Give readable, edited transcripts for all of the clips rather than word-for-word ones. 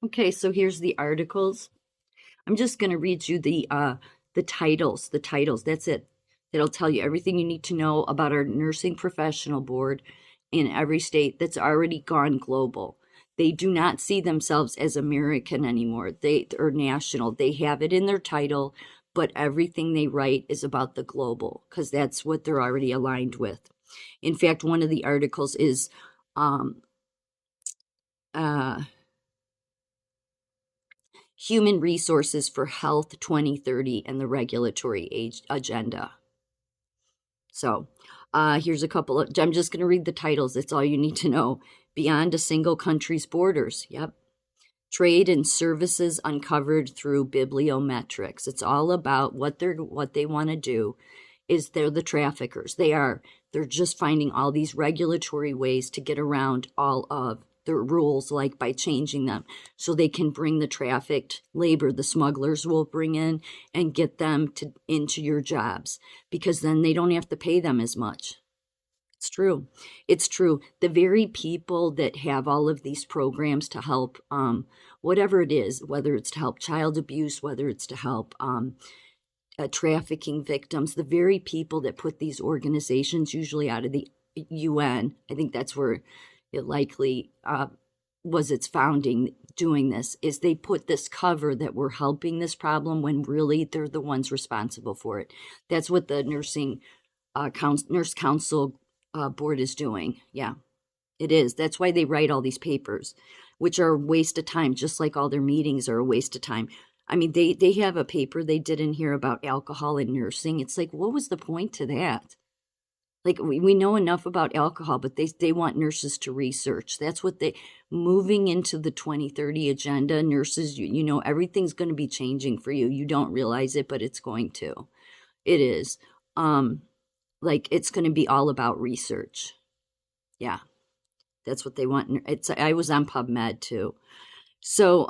Okay, so here's the articles. I'm just going to read you the titles. The titles. That's it. It'll tell you everything you need to know about our nursing professional board in every state that's already gone global. They do not see themselves as American anymore. They are national. They have it in their title, but everything they write is about the global because that's what they're already aligned with. In fact, one of the articles is um, uh, Human Resources for Health 2030 and the Regulatory Agenda. So here's a couple of, I'm just going to read the titles. That's all you need to know. Beyond a Single Country's Borders. Yep. Trade and Services Uncovered Through Bibliometrics. It's all about what they want to do is they're the traffickers. They're just finding all these regulatory ways to get around all of the rules, like by changing them so they can bring the trafficked labor the smugglers will bring in and get them into your jobs, because then they don't have to pay them as much. It's true. It's true. The very people that have all of these programs to help, whatever it is, whether it's to help child abuse, whether it's to help trafficking victims, the very people that put these organizations, usually out of the UN, I think that's where it likely was its founding, doing this, is they put this cover that we're helping this problem when really they're the ones responsible for it. That's what the Nurse Council board is doing. Yeah, it is. That's why they write all these papers, which are a waste of time, just like all their meetings are a waste of time. I mean, they have a paper they did in here about alcohol in nursing. It's like, what was the point to that? Like, we know enough about alcohol, but they want nurses to research. That's what moving into the 2030 agenda, nurses, you know, everything's going to be changing for you. You don't realize it, but it's going to. It is. Like, it's going to be all about research. Yeah, that's what they want. I was on PubMed too. So,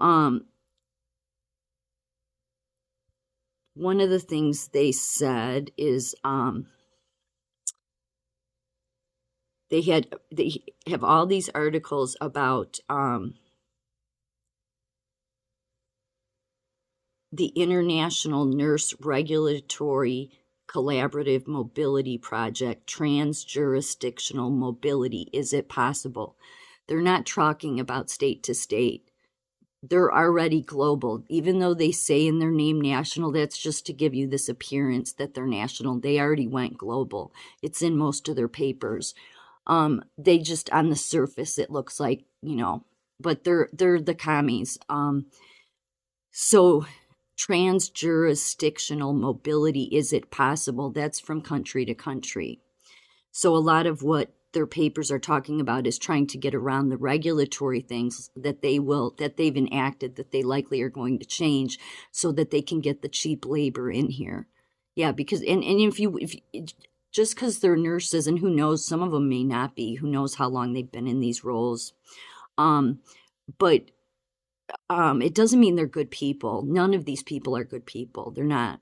one of the things they said is they have all these articles about the International Nurse Regulatory Collaborative Mobility Project, trans-jurisdictional mobility. Is it possible? They're not talking about state to state. They're already global. Even though they say in their name national, that's just to give you this appearance that they're national. They already went global. It's in most of their papers. They just, on the surface, it looks like, you know, but they're the commies. So trans-jurisdictional mobility, is it possible? That's from country to country. So a lot of what their papers are talking about is trying to get around the regulatory things that they've enacted, that they likely are going to change so that they can get the cheap labor in here. Yeah, because and if you just because they're nurses, and who knows, some of them may not be, who knows how long they've been in these roles. But it doesn't mean they're good people. None of these people are good people. They're not.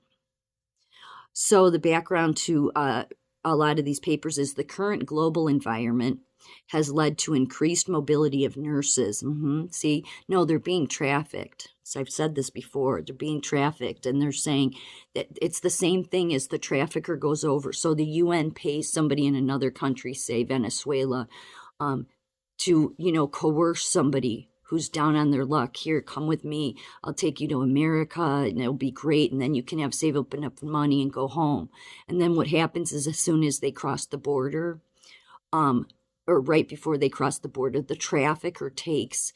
So the background to a lot of these papers is the current global environment has led to increased mobility of nurses. See, no, they're being trafficked. So I've said this before. They're being trafficked, and they're saying that it's the same thing as the trafficker goes over. So the UN pays somebody in another country, say Venezuela, to, you know, coerce somebody who's down on their luck. Here, come with me. I'll take you to America, and it'll be great. And then you can save up enough money and go home. And then what happens is, as soon as they cross the border, or right before they cross the border, the trafficker takes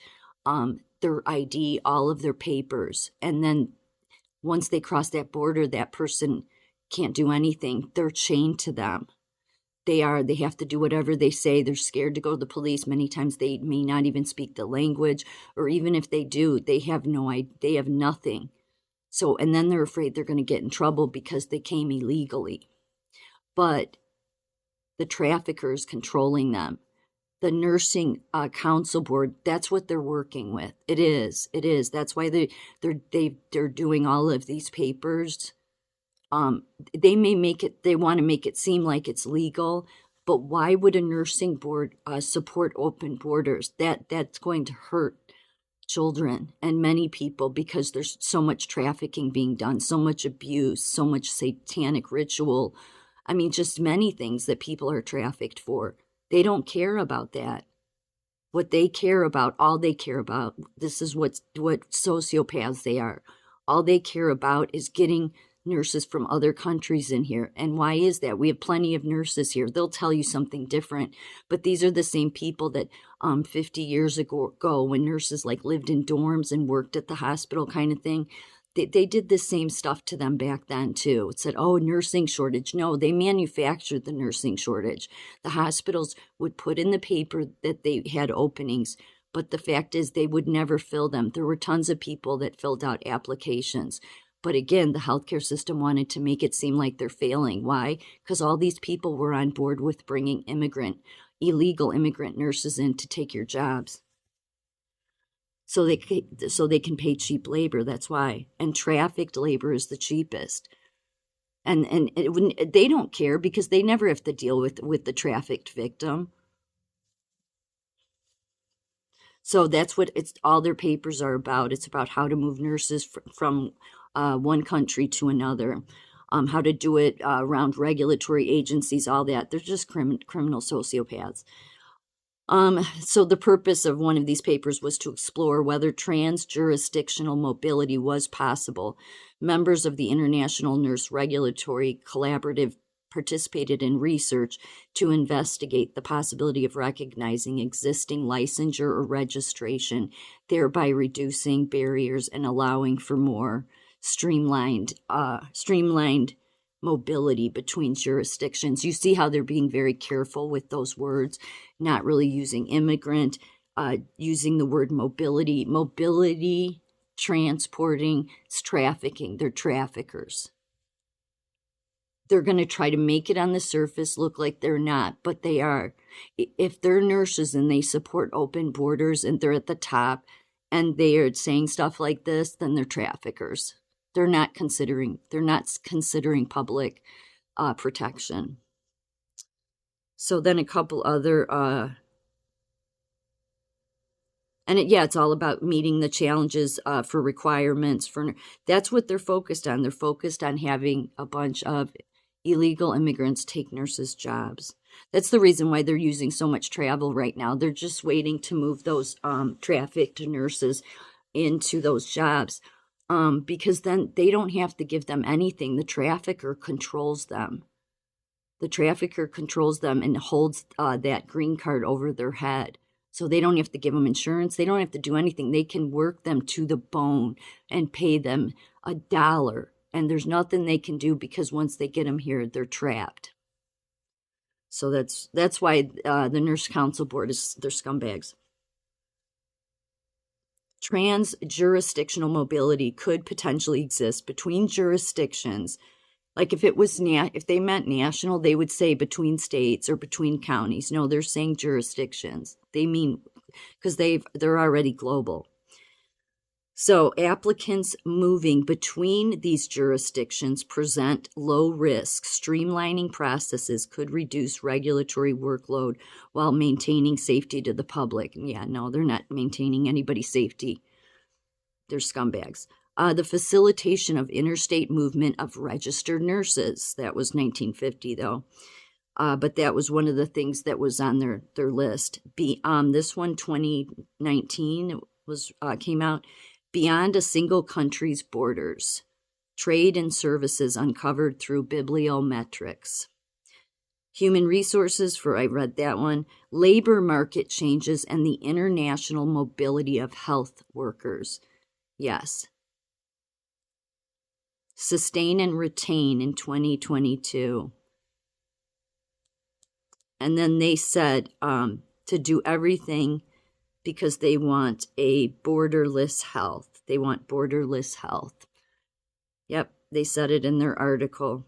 their ID, all of their papers. And then once they cross that border, that person can't do anything. They're chained to them. They have to do whatever they say. They're scared to go to the police. Many times they may not even speak the language, or even if they do, they have nothing. So, and then they're afraid they're going to get in trouble because they came illegally. But the traffickers controlling them, the nursing council board, that's what they're working with. It is. That's why they're doing all of these papers. They want to make it seem like it's legal, but why would a nursing board support open borders? That's going to hurt children and many people, because there's so much trafficking being done, so much abuse, so much satanic ritual. I mean, just many things that people are trafficked for. They don't care about that. What they care about, all they care about, this is what sociopaths they are. All they care about is getting nurses from other countries in here. And why is that? We have plenty of nurses here. They'll tell you something different. But these are the same people that 50 years ago, when nurses like lived in dorms and worked at the hospital kind of thing, they did the same stuff to them back then too. It said, oh, nursing shortage. No, they manufactured the nursing shortage. The hospitals would put in the paper that they had openings, but the fact is they would never fill them. There were tons of people that filled out applications. But again, the healthcare system wanted to make it seem like they're failing. Why? Because all these people were on board with bringing illegal immigrant nurses in to take your jobs. So they can pay cheap labor. That's why. And trafficked labor is the cheapest. And they don't care because they never have to deal with the trafficked victim. So that's what all their papers are about. It's about how to move nurses from one country to another, how to do it around regulatory agencies, all that. They're just criminal sociopaths. So the purpose of one of these papers was to explore whether trans-jurisdictional mobility was possible. Members of the International Nurse Regulatory Collaborative participated in research to investigate the possibility of recognizing existing licensure or registration, thereby reducing barriers and allowing for more streamlined mobility between jurisdictions. You see how they're being very careful with those words, not really using immigrant, using the word mobility, transporting, it's trafficking. They're traffickers. They're going to try to make it on the surface look like they're not, but they are. If they're nurses and they support open borders and they're at the top and they are saying stuff like this, then they're traffickers. They're not considering public protection. So then a couple other, it's all about meeting the challenges for requirements. That's what they're focused on. They're focused on having a bunch of illegal immigrants take nurses' jobs. That's the reason why they're using so much travel right now. They're just waiting to move those trafficked nurses into those jobs. Because then they don't have to give them anything. The trafficker controls them. The trafficker controls them and holds that green card over their head. So they don't have to give them insurance. They don't have to do anything. They can work them to the bone and pay them $1. And there's nothing they can do because once they get them here, they're trapped. So that's why the Nurse Council Board they're scumbags. Trans-jurisdictional mobility could potentially exist between jurisdictions. Like if they meant national, they would say between states or between counties. No, they're saying jurisdictions. They mean because they're already global. So applicants moving between these jurisdictions present low risk. Streamlining processes could reduce regulatory workload while maintaining safety to the public. Yeah, no, they're not maintaining anybody's safety. They're scumbags. The facilitation of interstate movement of registered nurses. That was 1950, though. But that was one of the things that was on their list. This one, 2019, came out. Beyond a single country's borders, trade and services uncovered through bibliometrics. Human resources, I read that one. Labor market changes and the international mobility of health workers. Yes. Sustain and retain in 2022. And then they said to do everything because they want a borderless health. They want borderless health. Yep, they said it in their article.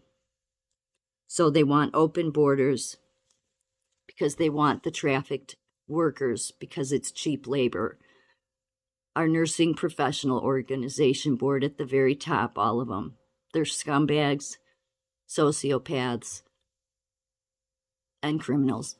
So they want open borders because they want the trafficked workers because it's cheap labor. Our Nursing Professional Organization Board at the very top, all of them. They're scumbags, sociopaths, and criminals.